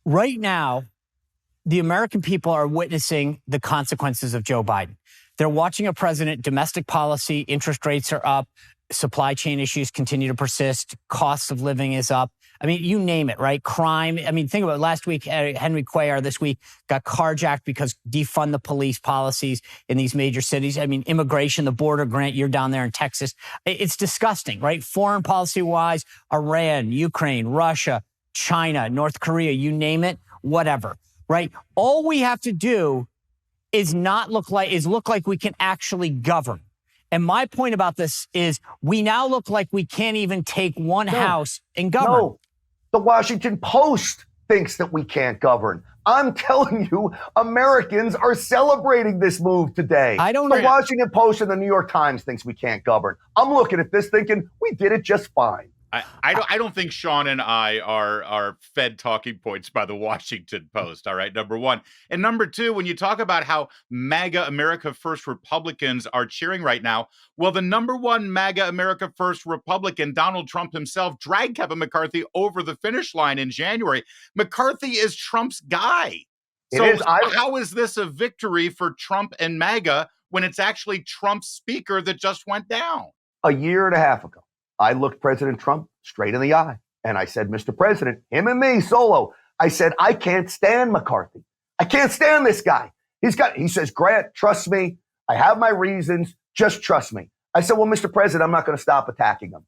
Right now, the American people are witnessing the consequences of Joe Biden. They're watching a president, domestic policy, interest rates are up, supply chain issues continue to persist, cost of living is up. I mean, you name it, right? Crime. I mean, think about it. Last week, Henry Cuellar this week got carjacked because defund the police policies in these major cities. I mean, immigration, the border, Grant, you're down there in Texas. It's disgusting, right? Foreign policy wise, Iran, Ukraine, Russia, China, North Korea, you name it, whatever, right? All we have to do is look like we can actually govern. And my point about this is we now look like we can't even take one house and govern. No. The Washington Post thinks that we can't govern. I'm telling you, Americans are celebrating this move today. The Washington Post and the New York Times thinks we can't govern. I'm looking at this thinking we did it just fine. I don't think Sean and I are fed talking points by the Washington Post. All right, number one. And number two, when you talk about how MAGA America First Republicans are cheering right now, well, the number one MAGA America First Republican, Donald Trump himself, dragged Kevin McCarthy over the finish line in January. McCarthy is Trump's guy. How is this a victory for Trump and MAGA when it's actually Trump's speaker that just went down? A year and a half ago, I looked President Trump straight in the eye and I said, Mr. President, him and me solo. I said, I can't stand McCarthy. I can't stand this guy. He says, Grant, trust me. I have my reasons. Just trust me. I said, well, Mr. President, I'm not going to stop attacking him.